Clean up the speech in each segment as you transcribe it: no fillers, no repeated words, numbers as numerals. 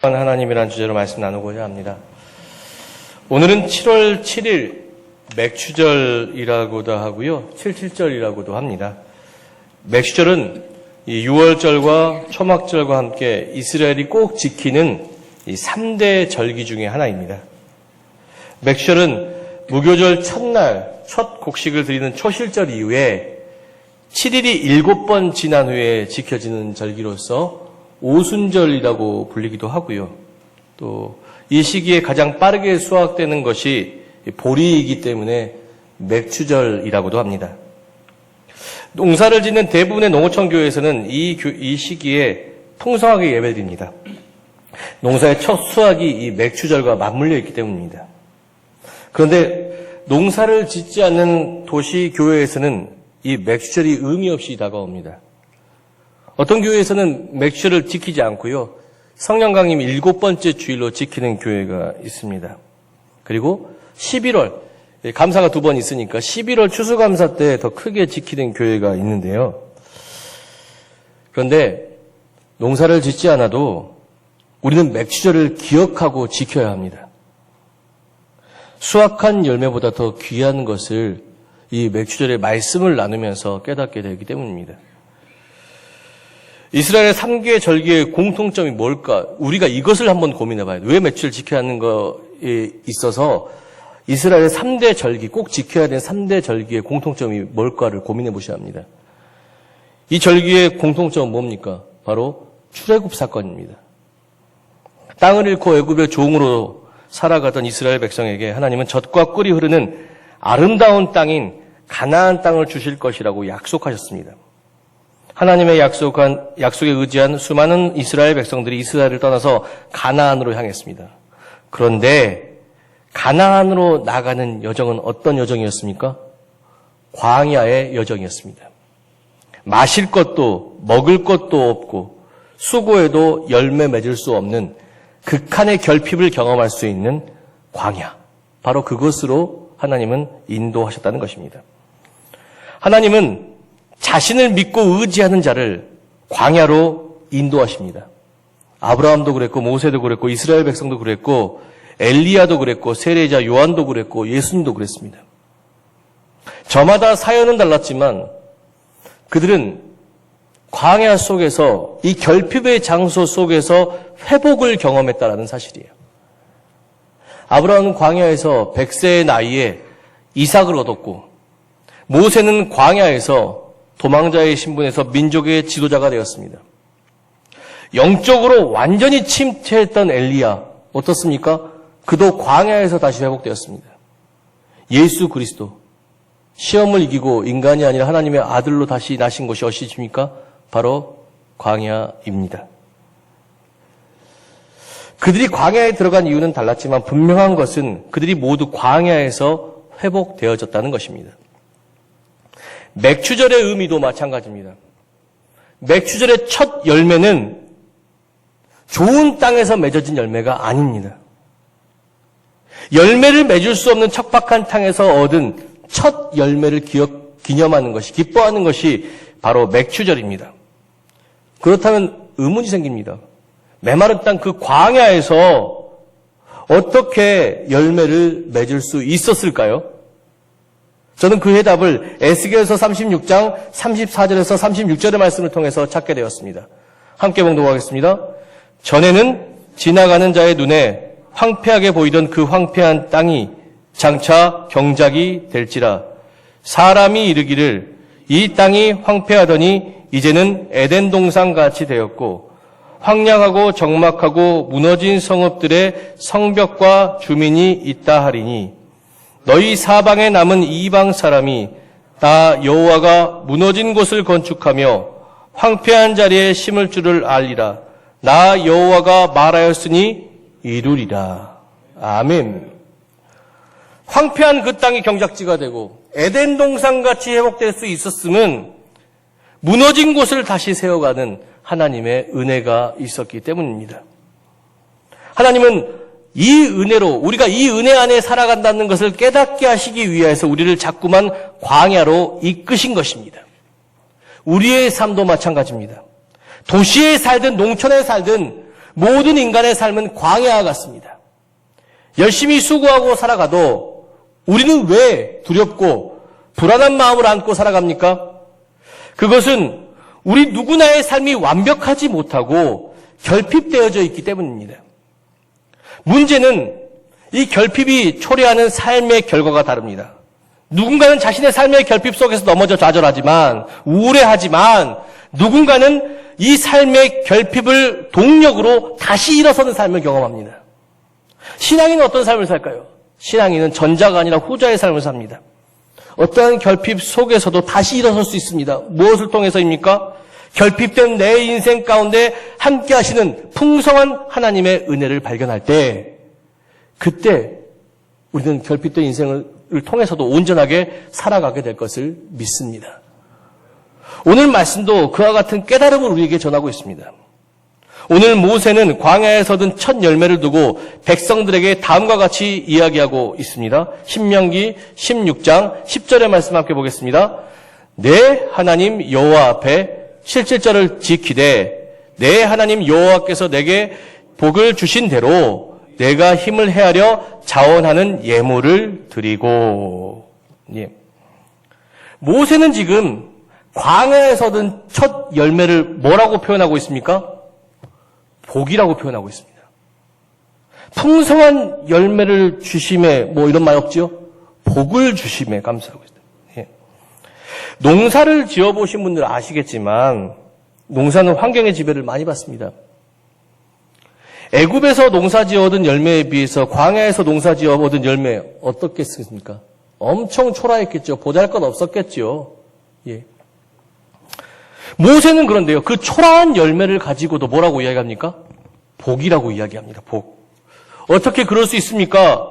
하나님이란 주제로 말씀 나누고자 합니다. 오늘은 7월 7일 맥추절이라고도 하고요. 77절이라고도 합니다. 맥추절은 이 6월절과 초막절과 함께 이스라엘이 꼭 지키는 이 3대 절기 중에 하나입니다. 맥추절은 무교절 첫날 첫 곡식을 드리는 초실절 이후에 7일이 7번 지난 후에 지켜지는 절기로서 오순절이라고 불리기도 하고요. 또 이 시기에 가장 빠르게 수확되는 것이 보리이기 때문에 맥추절이라고도 합니다. 농사를 짓는 대부분의 농어촌 교회에서는 이 시기에 풍성하게 예배드립니다. 농사의 첫 수확이 이 맥추절과 맞물려 있기 때문입니다. 그런데 농사를 짓지 않는 도시 교회에서는 이 맥추절이 의미 없이 다가옵니다. 어떤 교회에서는 맥추절을 지키지 않고요. 성령 강림 7번째 주일로 지키는 교회가 있습니다. 그리고 11월, 감사가 2번 있으니까 11월 추수감사 때 더 크게 지키는 교회가 있는데요. 그런데 농사를 짓지 않아도 우리는 맥추절을 기억하고 지켜야 합니다. 수확한 열매보다 더 귀한 것을 이 맥추절의 말씀을 나누면서 깨닫게 되기 때문입니다. 이스라엘의 3개 절기의 공통점이 뭘까? 우리가 이것을 한번 고민해 봐야 돼요. 왜 맥추절 지켜야 하는 거에 있어서 이스라엘의 3대 절기, 꼭 지켜야 되는 3대 절기의 공통점이 뭘까를 고민해 보셔야 합니다. 이 절기의 공통점은 뭡니까? 바로 출애굽 사건입니다. 땅을 잃고 애굽의 종으로 살아가던 이스라엘 백성에게 하나님은 젖과 꿀이 흐르는 아름다운 땅인 가나안 땅을 주실 것이라고 약속하셨습니다. 하나님의 약속에 의지한 수많은 이스라엘 백성들이 이스라엘을 떠나서 가나안으로 향했습니다. 그런데 가나안으로 나가는 여정은 어떤 여정이었습니까? 광야의 여정이었습니다. 마실 것도 먹을 것도 없고 수고해도 열매 맺을 수 없는 극한의 결핍을 경험할 수 있는 광야. 바로 그것으로 하나님은 인도하셨다는 것입니다. 하나님은 자신을 믿고 의지하는 자를 광야로 인도하십니다. 아브라함도 그랬고 모세도 그랬고 이스라엘 백성도 그랬고 엘리야도 그랬고 세례자 요한도 그랬고 예수님도 그랬습니다. 저마다 사연은 달랐지만 그들은 광야 속에서 이 결핍의 장소 속에서 회복을 경험했다라는 사실이에요. 아브라함은 광야에서 100세의 나이에 이삭을 얻었고 모세는 광야에서 도망자의 신분에서 민족의 지도자가 되었습니다. 영적으로 완전히 침체했던 엘리야 어떻습니까? 그도 광야에서 다시 회복되었습니다. 예수 그리스도 시험을 이기고 인간이 아니라 하나님의 아들로 다시 나신 것이 어디십니까? 바로 광야입니다. 그들이 광야에 들어간 이유는 달랐지만 분명한 것은 그들이 모두 광야에서 회복되어졌다는 것입니다. 맥추절의 의미도 마찬가지입니다. 맥추절의 첫 열매는 좋은 땅에서 맺어진 열매가 아닙니다. 열매를 맺을 수 없는 척박한 땅에서 얻은 첫 열매를 기념하는 것이, 기뻐하는 것이 바로 맥추절입니다. 그렇다면 의문이 생깁니다. 메마른 땅 그 광야에서 어떻게 열매를 맺을 수 있었을까요? 저는 그 해답을 에스겔서 36장 34절에서 36절의 말씀을 통해서 찾게 되었습니다. 함께 봉독하겠습니다. 전에는 지나가는 자의 눈에 황폐하게 보이던 그 황폐한 땅이 장차 경작이 될지라. 사람이 이르기를 이 땅이 황폐하더니 이제는 에덴 동산같이 되었고 황량하고 적막하고 무너진 성읍들의 성벽과 주민이 있다 하리니 너희 사방에 남은 이방 사람이 나 여호와가 무너진 곳을 건축하며 황폐한 자리에 심을 줄을 알리라. 나 여호와가 말하였으니 이루리라. 아멘. 황폐한 그 땅이 경작지가 되고 에덴 동산같이 회복될 수 있었음은 무너진 곳을 다시 세워가는 하나님의 은혜가 있었기 때문입니다. 하나님은 이 은혜로 우리가 이 은혜 안에 살아간다는 것을 깨닫게 하시기 위해서 우리를 자꾸만 광야로 이끄신 것입니다. 우리의 삶도 마찬가지입니다. 도시에 살든 농촌에 살든 모든 인간의 삶은 광야와 같습니다. 열심히 수고하고 살아가도 우리는 왜 두렵고 불안한 마음을 안고 살아갑니까? 그것은 우리 누구나의 삶이 완벽하지 못하고 결핍되어져 있기 때문입니다. 문제는 이 결핍이 초래하는 삶의 결과가 다릅니다. 누군가는 자신의 삶의 결핍 속에서 넘어져 좌절하지만, 우울해하지만, 누군가는 이 삶의 결핍을 동력으로 다시 일어서는 삶을 경험합니다. 신앙인은 어떤 삶을 살까요? 신앙인은 전자가 아니라 후자의 삶을 삽니다. 어떠한 결핍 속에서도 다시 일어설 수 있습니다. 무엇을 통해서입니까? 결핍된 내 인생 가운데 함께 하시는 풍성한 하나님의 은혜를 발견할 때, 그때 우리는 결핍된 인생을 통해서도 온전하게 살아가게 될 것을 믿습니다. 오늘 말씀도 그와 같은 깨달음을 우리에게 전하고 있습니다. 오늘 모세는 광야에서 얻은 첫 열매를 두고 백성들에게 다음과 같이 이야기하고 있습니다. 신명기 16장 10절의 말씀 함께 보겠습니다. 내 하나님 여호와 앞에 실질절을 지키되 내 하나님 여호와께서 내게 복을 주신 대로 내가 힘을 헤아려 자원하는 예물을 드리고. 예. 모세는 지금 광야에서 얻은 첫 열매를 뭐라고 표현하고 있습니까? 복이라고 표현하고 있습니다. 풍성한 열매를 주심에 뭐 이런 말 없죠? 복을 주심에 감사하고 있습니다. 예. 농사를 지어보신 분들 아시겠지만 농사는 환경의 지배를 많이 받습니다. 애굽에서 농사지어 얻은 열매에 비해서 광야에서 농사지어 얻은 열매 어떻겠습니까? 엄청 초라했겠죠. 보잘것 없었겠죠. 예. 모세는 그런데요. 그 초라한 열매를 가지고도 뭐라고 이야기합니까? 복이라고 이야기합니다. 복. 어떻게 그럴 수 있습니까?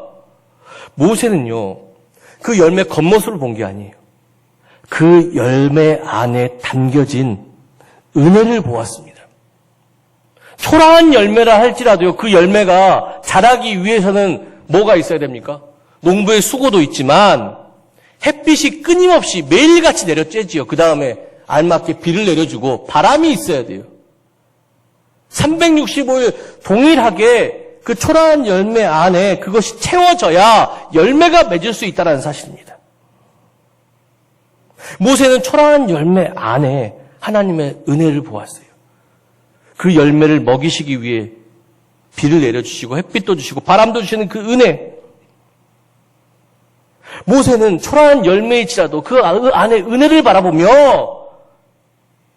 모세는요. 그 열매 겉모습을 본 게 아니에요. 그 열매 안에 담겨진 은혜를 보았습니다. 초라한 열매라 할지라도요. 그 열매가 자라기 위해서는 뭐가 있어야 됩니까? 농부의 수고도 있지만 햇빛이 끊임없이 매일같이 내려쬐지요. 그 다음에 알맞게 비를 내려주고 바람이 있어야 돼요. 365일 동일하게 그 초라한 열매 안에 그것이 채워져야 열매가 맺을 수 있다는 사실입니다. 모세는 초라한 열매 안에 하나님의 은혜를 보았어요. 그 열매를 먹이시기 위해 비를 내려주시고 햇빛도 주시고 바람도 주시는 그 은혜. 모세는 초라한 열매일지라도 그 안에 은혜를 바라보며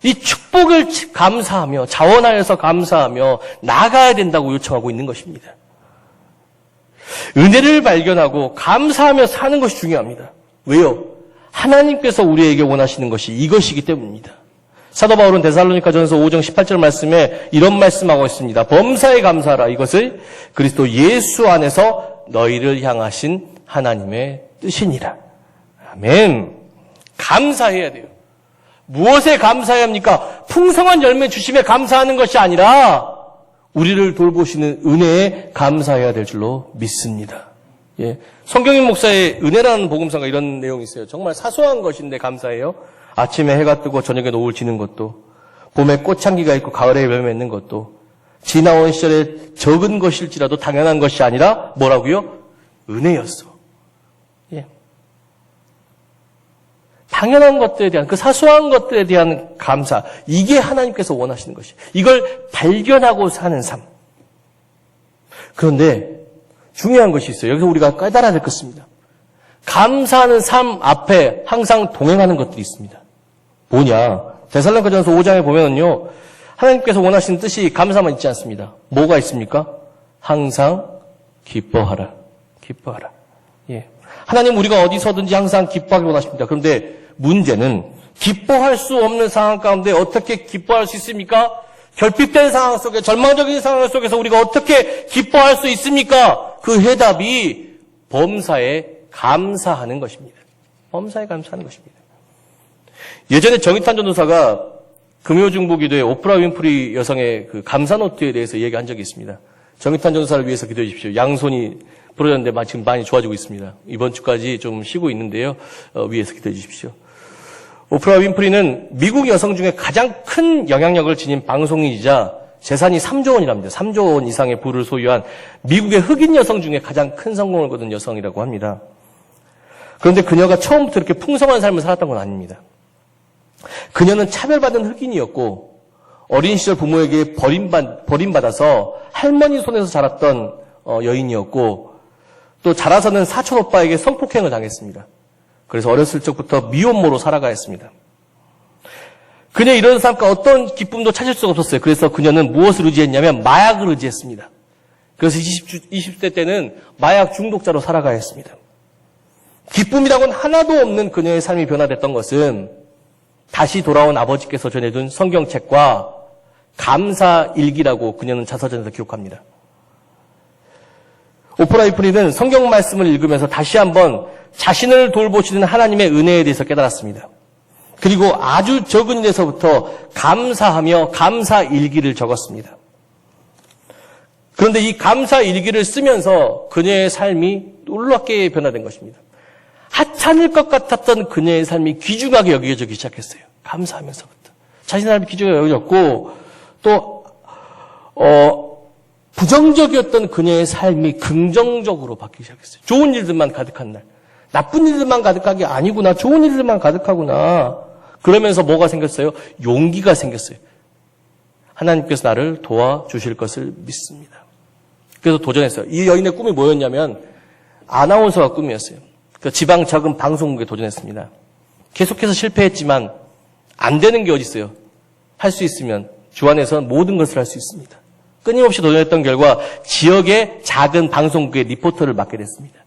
이 축복을 감사하며 자원하여서 감사하며 나아가야 된다고 요청하고 있는 것입니다. 은혜를 발견하고 감사하며 사는 것이 중요합니다. 왜요? 하나님께서 우리에게 원하시는 것이 이것이기 때문입니다. 사도 바울은 데살로니가전서 5장 18절 말씀에 이런 말씀하고 있습니다. 범사에 감사하라. 이것을 그리스도 예수 안에서 너희를 향하신 하나님의 뜻이니라. 아멘. 감사해야 돼요. 무엇에 감사해야 합니까? 풍성한 열매 주심에 감사하는 것이 아니라 우리를 돌보시는 은혜에 감사해야 될 줄로 믿습니다. 예. 성경인 목사의 은혜라는 복음서가 이런 내용이 있어요. 정말 사소한 것인데 감사해요. 아침에 해가 뜨고 저녁에 노을 지는 것도, 봄에 꽃향기가 있고 가을에 열매 맺는 것도, 지나온 시절에 적은 것일지라도 당연한 것이 아니라 뭐라고요? 은혜였어. 예. 당연한 것들에 대한, 그 사소한 것들에 대한 감사, 이게 하나님께서 원하시는 것이에요. 이걸 발견하고 사는 삶. 그런데 중요한 것이 있어요. 여기서 우리가 깨달아야 될 것입니다. 감사하는 삶 앞에 항상 동행하는 것들이 있습니다. 뭐냐? 데살로니가전서 5장에 보면은요, 하나님께서 원하시는 뜻이 감사만 있지 않습니다. 뭐가 있습니까? 항상 기뻐하라. 기뻐하라. 예. 하나님 우리가 어디서든지 항상 기뻐하기 원하십니다. 그런데 문제는 기뻐할 수 없는 상황 가운데 어떻게 기뻐할 수 있습니까? 결핍된 상황 속에, 절망적인 상황 속에서 우리가 어떻게 기뻐할 수 있습니까? 그 해답이 범사에 감사하는 것입니다. 범사에 감사하는 것입니다. 예전에 정의탄 전도사가 금요중보기도에 오프라 윈프리 여성의 그 감사노트에 대해서 얘기한 적이 있습니다. 정의탄 전도사를 위해서 기도해 주십시오. 양손이 부러졌는데 지금 많이 좋아지고 있습니다. 이번 주까지 좀 쉬고 있는데요. 위해서 기도해 주십시오. 오프라 윈프리는 미국 여성 중에 가장 큰 영향력을 지닌 방송인이자 재산이 3조 원이랍니다. 3조 원 이상의 부를 소유한 미국의 흑인 여성 중에 가장 큰 성공을 거둔 여성이라고 합니다. 그런데 그녀가 처음부터 이렇게 풍성한 삶을 살았던 건 아닙니다. 그녀는 차별받은 흑인이었고 어린 시절 부모에게 버림받아서 할머니 손에서 자랐던 여인이었고 또 자라서는 사촌 오빠에게 성폭행을 당했습니다. 그래서 어렸을 적부터 미혼모로 살아가야 했습니다. 그녀 이런 삶과 어떤 기쁨도 찾을 수가 없었어요. 그래서 그녀는 무엇을 의지했냐면 마약을 의지했습니다. 그래서 20대 때는 마약 중독자로 살아가야 했습니다. 기쁨이라고는 하나도 없는 그녀의 삶이 변화됐던 것은 다시 돌아온 아버지께서 전해준 성경책과 감사일기라고 그녀는 자서전에서 기록합니다. 오프라 위프리는 성경 말씀을 읽으면서 다시 한번 자신을 돌보시는 하나님의 은혜에 대해서 깨달았습니다. 그리고 아주 적은 일에서부터 감사하며 감사일기를 적었습니다. 그런데 이 감사일기를 쓰면서 그녀의 삶이 놀랍게 변화된 것입니다. 하찮을 것 같았던 그녀의 삶이 귀중하게 여겨지기 시작했어요. 감사하면서부터. 자신의 삶이 귀중하게 여겨졌고 또 부정적이었던 그녀의 삶이 긍정적으로 바뀌기 시작했어요. 좋은 일들만 가득한 날. 나쁜 일들만 가득한 게 아니구나. 좋은 일들만 가득하구나. 그러면서 뭐가 생겼어요? 용기가 생겼어요. 하나님께서 나를 도와주실 것을 믿습니다. 그래서 도전했어요. 이 여인의 꿈이 뭐였냐면 아나운서가 꿈이었어요. 그 지방 작은 방송국에 도전했습니다. 계속해서 실패했지만 안 되는 게 어디 있어요? 할 수 있으면 주 안에서는 모든 것을 할 수 있습니다. 끊임없이 도전했던 결과 지역의 작은 방송국의 리포터를 맡게 됐습니다.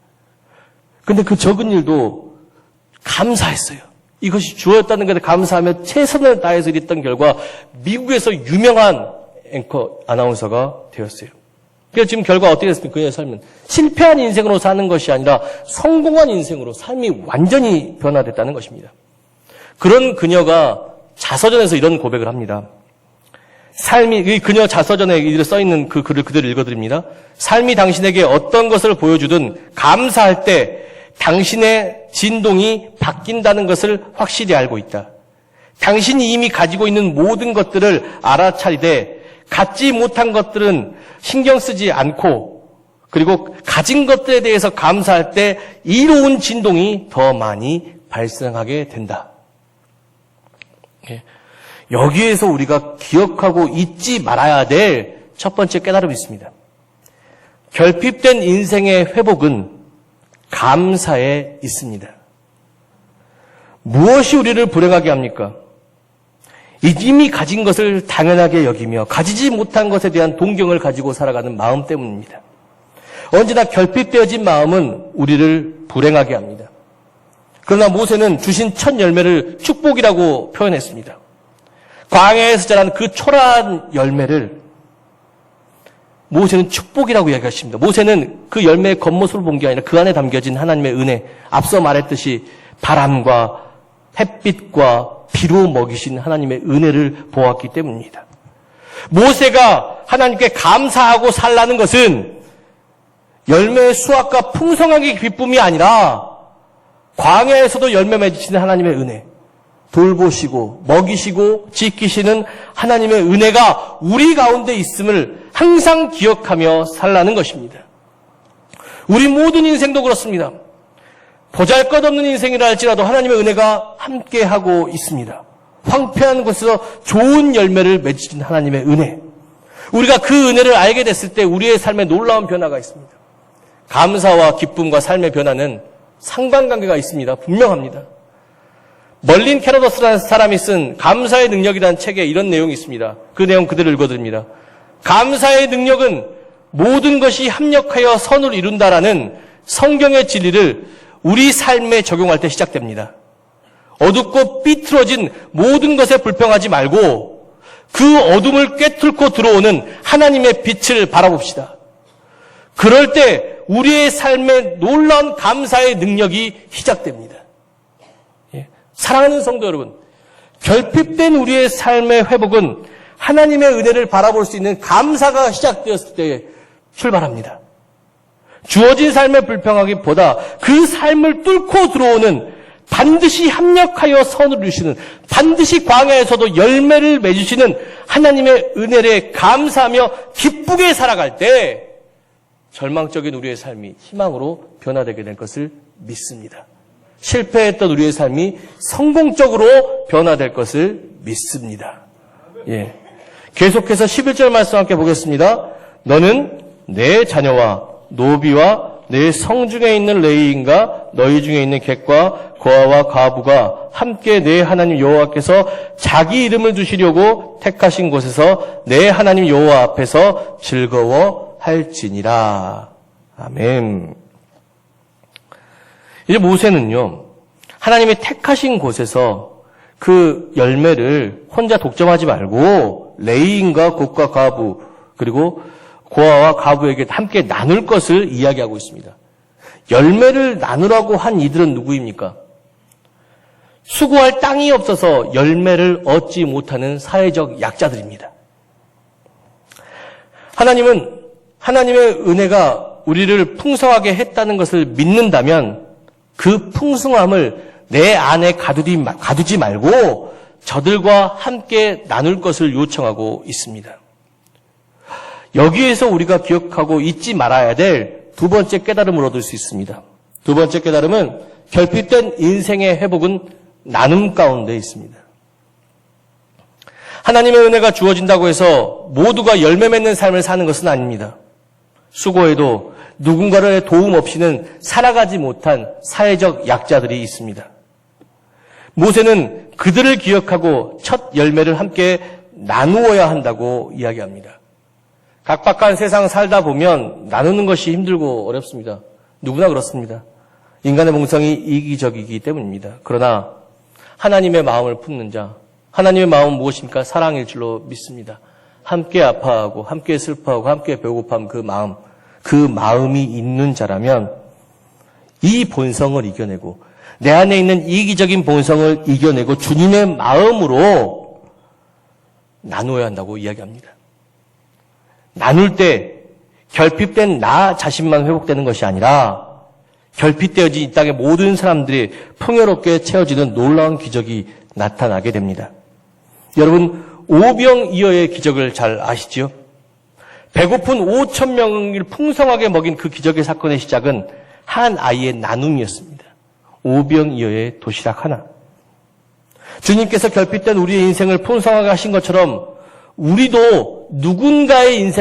근데 그 적은 일도 감사했어요. 이것이 주어졌다는 것에 감사하며 최선을 다해서 일했던 결과 미국에서 유명한 앵커 아나운서가 되었어요. 그래서 지금 결과 어떻게 됐습니까? 그녀의 삶은 실패한 인생으로 사는 것이 아니라 성공한 인생으로 삶이 완전히 변화됐다는 것입니다. 그런 그녀가 자서전에서 이런 고백을 합니다. 삶이, 그녀 자서전에 써있는 그 글을 그대로 읽어드립니다. 삶이 당신에게 어떤 것을 보여주든 감사할 때 당신의 진동이 바뀐다는 것을 확실히 알고 있다. 당신이 이미 가지고 있는 모든 것들을 알아차리되 갖지 못한 것들은 신경 쓰지 않고 그리고 가진 것들에 대해서 감사할 때 이로운 진동이 더 많이 발생하게 된다. 여기에서 우리가 기억하고 잊지 말아야 될 첫 번째 깨달음이 있습니다. 결핍된 인생의 회복은 감사에 있습니다. 무엇이 우리를 불행하게 합니까? 이미 가진 것을 당연하게 여기며 가지지 못한 것에 대한 동경을 가지고 살아가는 마음 때문입니다. 언제나 결핍되어진 마음은 우리를 불행하게 합니다. 그러나 모세는 주신 첫 열매를 축복이라고 표현했습니다. 광야에서 자란 그 초라한 열매를 모세는 축복이라고 이야기하십니다. 모세는 그 열매의 겉모습을 본 게 아니라 그 안에 담겨진 하나님의 은혜, 앞서 말했듯이 바람과 햇빛과 비로 먹이신 하나님의 은혜를 보았기 때문입니다. 모세가 하나님께 감사하고 살라는 것은 열매의 수확과 풍성하게 기쁨이 아니라 광야에서도 열매 맺으시는 하나님의 은혜, 돌보시고 먹이시고 지키시는 하나님의 은혜가 우리 가운데 있음을 항상 기억하며 살라는 것입니다. 우리 모든 인생도 그렇습니다. 보잘것없는 인생이라 할지라도 하나님의 은혜가 함께하고 있습니다. 황폐한 곳에서 좋은 열매를 맺으신 하나님의 은혜. 우리가 그 은혜를 알게 됐을 때 우리의 삶에 놀라운 변화가 있습니다. 감사와 기쁨과 삶의 변화는 상관관계가 있습니다. 분명합니다. 멀린 캐러더스라는 사람이 쓴 감사의 능력이라는 책에 이런 내용이 있습니다. 그 내용 그대로 읽어드립니다. 감사의 능력은 모든 것이 합력하여 선을 이룬다라는 성경의 진리를 우리 삶에 적용할 때 시작됩니다. 어둡고 삐뚤어진 모든 것에 불평하지 말고 그 어둠을 꿰뚫고 들어오는 하나님의 빛을 바라봅시다. 그럴 때 우리의 삶에 놀라운 감사의 능력이 시작됩니다. 사랑하는 성도 여러분, 결핍된 우리의 삶의 회복은 하나님의 은혜를 바라볼 수 있는 감사가 시작되었을 때 출발합니다. 주어진 삶의 불평하기보다 그 삶을 뚫고 들어오는 반드시 합력하여 선을 이루시는, 반드시 광야에서도 열매를 맺으시는 하나님의 은혜에 감사하며 기쁘게 살아갈 때 절망적인 우리의 삶이 희망으로 변화되게 될 것을 믿습니다. 실패했던 우리의 삶이 성공적으로 변화될 것을 믿습니다. 예. 계속해서 11절 말씀 함께 보겠습니다. 너는 내 자녀와 노비와 내 성중에 있는 레위인과 너희 중에 있는 객과 고아와 과부가 함께 내 하나님 여호와께서 자기 이름을 두시려고 택하신 곳에서 내 하나님 여호와 앞에서 즐거워할지니라. 아멘. 이제 모세는요, 하나님이 택하신 곳에서 그 열매를 혼자 독점하지 말고 레위인과 객과 과부 그리고 고아와 과부에게 함께 나눌 것을 이야기하고 있습니다. 열매를 나누라고 한 이들은 누구입니까? 수고할 땅이 없어서 열매를 얻지 못하는 사회적 약자들입니다. 하나님은 하나님의 은혜가 우리를 풍성하게 했다는 것을 믿는다면 그 풍성함을 내 안에 가두지 말고 저들과 함께 나눌 것을 요청하고 있습니다. 여기에서 우리가 기억하고 잊지 말아야 될 두 번째 깨달음을 얻을 수 있습니다. 두 번째 깨달음은 결핍된 인생의 회복은 나눔 가운데 있습니다. 하나님의 은혜가 주어진다고 해서 모두가 열매 맺는 삶을 사는 것은 아닙니다. 수고해도 누군가의 도움 없이는 살아가지 못한 사회적 약자들이 있습니다. 모세는 그들을 기억하고 첫 열매를 함께 나누어야 한다고 이야기합니다. 각박한 세상 살다 보면 나누는 것이 힘들고 어렵습니다. 누구나 그렇습니다. 인간의 본성이 이기적이기 때문입니다. 그러나 하나님의 마음을 품는 자, 하나님의 마음은 무엇입니까? 사랑일 줄로 믿습니다. 함께 아파하고 함께 슬퍼하고 함께 배고파하는 그 마음이 있는 자라면 이 본성을 이겨내고 내 안에 있는 이기적인 본성을 이겨내고 주님의 마음으로 나누어야 한다고 이야기합니다. 나눌 때 결핍된 나 자신만 회복되는 것이 아니라 결핍되어진 이 땅의 모든 사람들이 풍요롭게 채워지는 놀라운 기적이 나타나게 됩니다. 여러분, 오병이어의 기적을 잘 아시지요? 배고픈 5천 명을 풍성하게 먹인 그 기적의 사건의 시작은 한 아이의 나눔이었습니다. 오병이어의 도시락 하나. 주님께서 결핍된 우리의 인생을 풍성하게 하신 것처럼 우리도 누군가의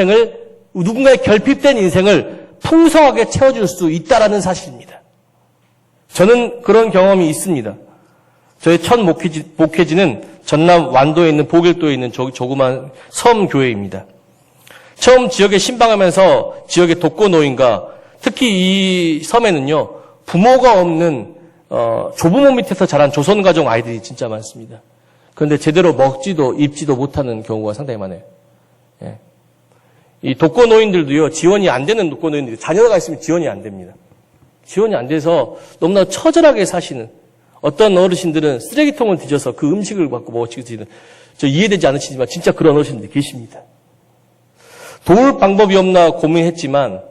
결핍된 인생을 풍성하게 채워줄 수 있다라는 사실입니다. 저는 그런 경험이 있습니다. 저의 첫 목회지는 전남 완도에 있는 보길도에 있는 조그만 섬 교회입니다. 처음 지역에 신방하면서 지역의 독거노인과 특히 이 섬에는요, 부모가 없는 조부모 밑에서 자란 조선가정 아이들이 진짜 많습니다. 그런데 제대로 먹지도 입지도 못하는 경우가 상당히 많아요. 예. 이 독거노인들도요, 지원이 안 되는 독거노인들이 자녀가 있으면 지원이 안 됩니다. 지원이 안 돼서 너무나 처절하게 사시는 어떤 어르신들은 쓰레기통을 뒤져서 그 음식을 갖고 먹으시는, 저 이해되지 않으시지만 진짜 그런 어르신들이 계십니다. 도울 방법이 없나 고민했지만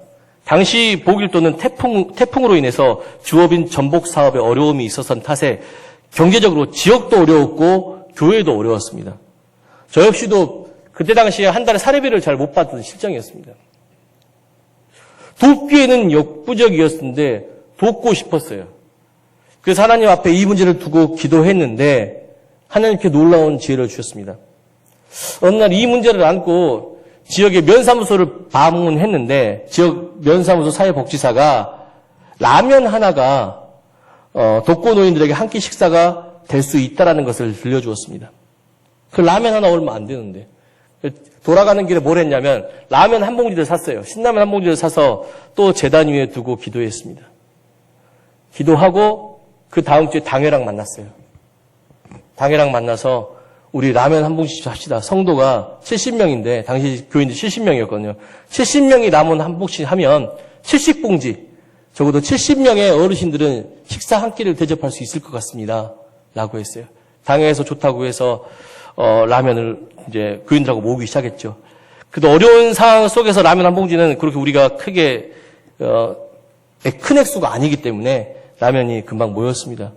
당시 보길도는 태풍으로 인해서 주업인 전복 사업에 어려움이 있었던 탓에 경제적으로 지역도 어려웠고 교회도 어려웠습니다. 저 역시도 그때 당시에 한 달에 사례비를 잘 못 받던 실정이었습니다. 돕기에는 역부족이었는데 돕고 싶었어요. 그래서 하나님 앞에 이 문제를 두고 기도했는데 하나님께 놀라운 지혜를 주셨습니다. 어느 날 이 문제를 안고 지역의 면사무소를 방문했는데 지역 면사무소 사회복지사가 라면 하나가 독거노인들에게 한 끼 식사가 될 수 있다라는 것을 들려주었습니다. 그 라면 하나 얼마 안 되는데 돌아가는 길에 뭘 했냐면 라면 한 봉지를 샀어요. 신라면 한 봉지를 사서 또 제단 위에 두고 기도했습니다. 기도하고 그 다음 주에 당회랑 만났어요. 당회랑 만나서 우리 라면 한 봉지씩 합시다. 성도가 70명인데 당시 교인들 70명이었거든요. 70명이 라면 한 봉지씩 하면 70봉지, 적어도 70명의 어르신들은 식사 한 끼를 대접할 수 있을 것 같습니다. 라고 했어요. 당회에서 좋다고 해서 라면을 이제 교인들하고 모으기 시작했죠. 그래도 어려운 상황 속에서 라면 한 봉지는 그렇게 우리가 크게 큰 액수가 아니기 때문에 라면이 금방 모였습니다.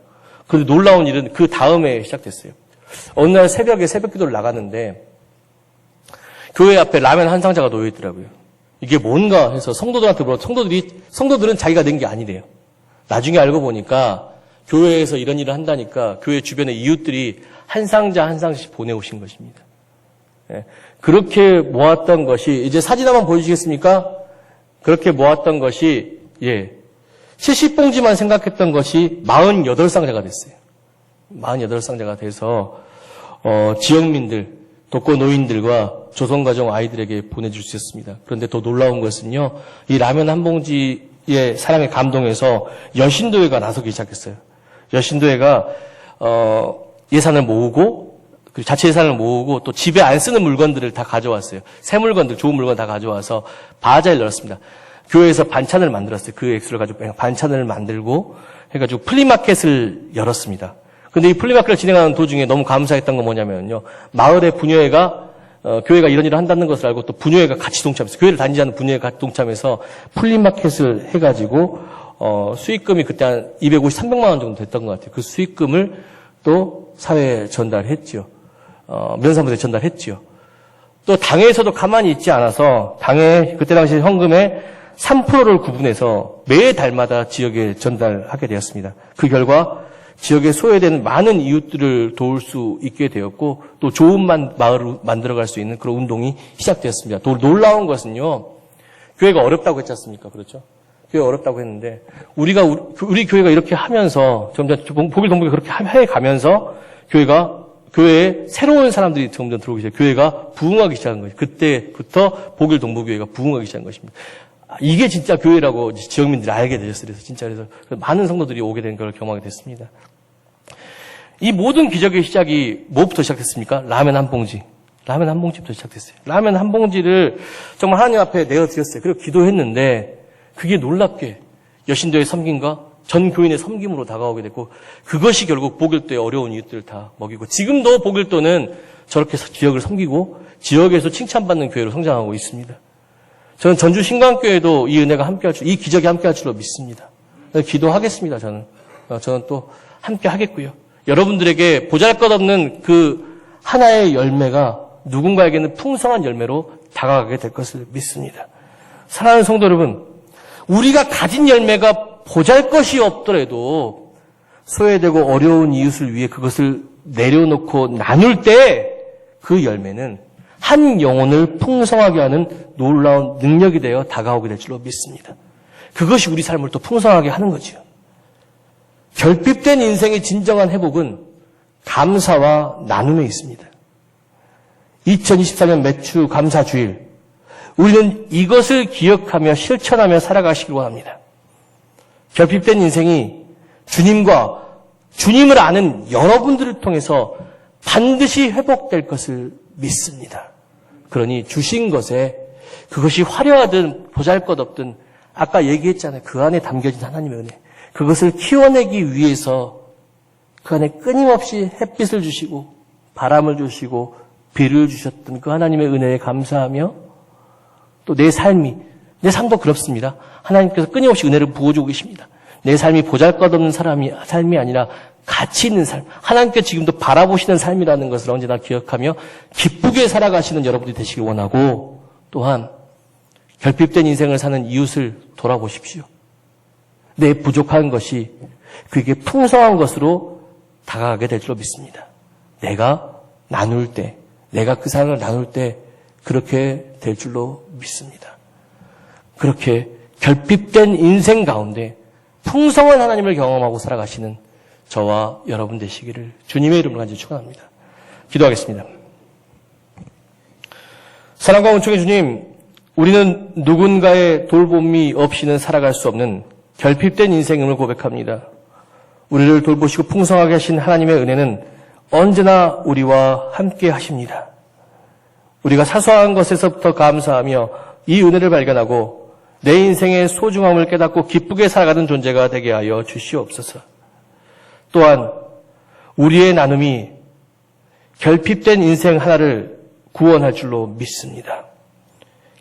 그런데 놀라운 일은 그 다음에 시작됐어요. 어느 날 새벽에 새벽 기도를 나갔는데 교회 앞에 라면 한 상자가 놓여 있더라고요. 이게 뭔가 해서 성도들한테 물어 성도들은 자기가 낸 게 아니래요. 나중에 알고 보니까 교회에서 이런 일을 한다니까 교회 주변의 이웃들이 한 상자 한 상씩 보내오신 것입니다. 예, 그렇게 모았던 것이 이제 사진 한번 보여주시겠습니까? 그렇게 모았던 것이 70봉지만 생각했던 것이 48상자가 됐어요. 48상자가 돼서 지역민들, 독거노인들과 조선가정 아이들에게 보내줄 수 있었습니다. 그런데 더 놀라운 것은요, 이 라면 한 봉지의 사랑에 감동해서 여신도회가 나서기 시작했어요. 여신도회가 예산을 모으고 자체 예산을 모으고 또 집에 안 쓰는 물건들을 다 가져왔어요. 새 물건들, 좋은 물건 다 가져와서 바자를 열었습니다. 교회에서 반찬을 만들었어요. 그 액수를 가지고 반찬을 만들고 해가지고 플리마켓을 열었습니다. 근데 이 플리마켓을 진행하는 도중에 너무 감사했던 건 뭐냐면요. 마을의 부녀회가 교회가 이런 일을 한다는 것을 알고 또 부녀회가 같이 동참해서 교회를 다니지 않는 부녀회가 같이 동참해서 플리마켓을 해가지고 수익금이 그때 한 250, 300만 원 정도 됐던 것 같아요. 그 수익금을 또 사회에 전달했죠. 면사무소에 전달했지요. 또 당에서도 가만히 있지 않아서 당에 그때 당시 헌금의 3%를 구분해서 매달마다 지역에 전달하게 되었습니다. 그 결과 지역에 소외되는 많은 이웃들을 도울 수 있게 되었고 또 좋은 마을을 만들어갈 수 있는 그런 운동이 시작되었습니다. 또 놀라운 것은요. 교회가 어렵다고 했지 않습니까? 그렇죠? 교회가 어렵다고 했는데 우리 교회가 이렇게 하면서 점점 복일 동북이 그렇게 해가면서 교회에 새로운 사람들이 점점 들어오기 시작, 교회가 부흥하기 시작한 거죠. 그때부터 복일 동부교회가 부흥하기 시작한 것입니다. 이게 진짜 교회라고 지역민들이 알게 되셨어요. 그래서 많은 성도들이 오게 된 걸 경험하게 됐습니다. 이 모든 기적의 시작이 뭐부터 시작됐습니까? 라면 한 봉지. 라면 한 봉지부터 시작됐어요. 라면 한 봉지를 정말 하나님 앞에 내어드렸어요. 그리고 기도했는데 그게 놀랍게 여신도의 섬김과 전 교인의 섬김으로 다가오게 됐고 그것이 결국 복일도의 어려운 이웃들을 다 먹이고 지금도 복일도는 저렇게 지역을 섬기고 지역에서 칭찬받는 교회로 성장하고 있습니다. 저는 전주 신광교회도 이 은혜가 함께할 줄, 이 기적이 함께할 줄로 믿습니다. 기도하겠습니다. 저는 또 함께 하겠고요. 여러분들에게 보잘것없는 그 하나의 열매가 누군가에게는 풍성한 열매로 다가가게 될 것을 믿습니다. 사랑하는 성도 여러분, 우리가 가진 열매가 보잘것이 없더라도 소외되고 어려운 이웃을 위해 그것을 내려놓고 나눌 때 그 열매는 한 영혼을 풍성하게 하는 놀라운 능력이 되어 다가오게 될 줄로 믿습니다. 그것이 우리 삶을 또 풍성하게 하는 거죠. 결핍된 인생의 진정한 회복은 감사와 나눔에 있습니다. 2024년 매추 감사주일, 우리는 이것을 기억하며 실천하며 살아가시길 원합니다. 결핍된 인생이 주님을 아는 여러분들을 통해서 반드시 회복될 것을 믿습니다. 그러니 주신 것에 그것이 화려하든 보잘것없든 아까 얘기했잖아요. 그 안에 담겨진 하나님의 은혜. 그것을 키워내기 위해서 그 안에 끊임없이 햇빛을 주시고 바람을 주시고 비를 주셨던 그 하나님의 은혜에 감사하며 또 내 삶도 그렇습니다. 하나님께서 끊임없이 은혜를 부어주고 계십니다. 내 삶이 보잘것없는 삶이 아니라 가치 있는 삶, 하나님께 지금도 바라보시는 삶이라는 것을 언제나 기억하며 기쁘게 살아가시는 여러분들이 되시길 원하고 또한 결핍된 인생을 사는 이웃을 돌아보십시오. 내 부족한 것이 그게 풍성한 것으로 다가가게 될 줄로 믿습니다. 내가 나눌 때, 내가 그 사랑을 나눌 때 그렇게 될 줄로 믿습니다. 그렇게 결핍된 인생 가운데 풍성한 하나님을 경험하고 살아가시는 저와 여러분 되시기를 주님의 이름으로 간절히 축원합니다. 기도하겠습니다. 사랑과 은총의 주님, 우리는 누군가의 돌봄이 없이는 살아갈 수 없는 결핍된 인생임을 고백합니다. 우리를 돌보시고 풍성하게 하신 하나님의 은혜는 언제나 우리와 함께 하십니다. 우리가 사소한 것에서부터 감사하며 이 은혜를 발견하고 내 인생의 소중함을 깨닫고 기쁘게 살아가는 존재가 되게 하여 주시옵소서. 또한 우리의 나눔이 결핍된 인생 하나를 구원할 줄로 믿습니다.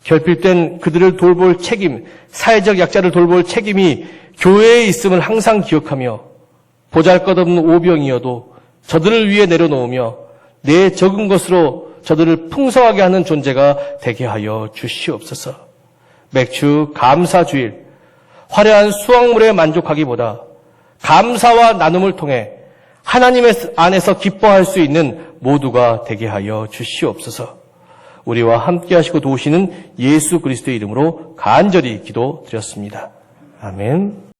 결핍된 그들을 돌볼 책임, 사회적 약자를 돌볼 책임이 교회에 있음을 항상 기억하며 보잘것없는 오병이어도 저들을 위해 내려놓으며 내 적은 것으로 저들을 풍성하게 하는 존재가 되게 하여 주시옵소서. 맥주 감사주일, 화려한 수확물에 만족하기보다 감사와 나눔을 통해 하나님의 안에서 기뻐할 수 있는 모두가 되게 하여 주시옵소서. 우리와 함께 하시고 도우시는 예수 그리스도의 이름으로 간절히 기도드렸습니다. 아멘.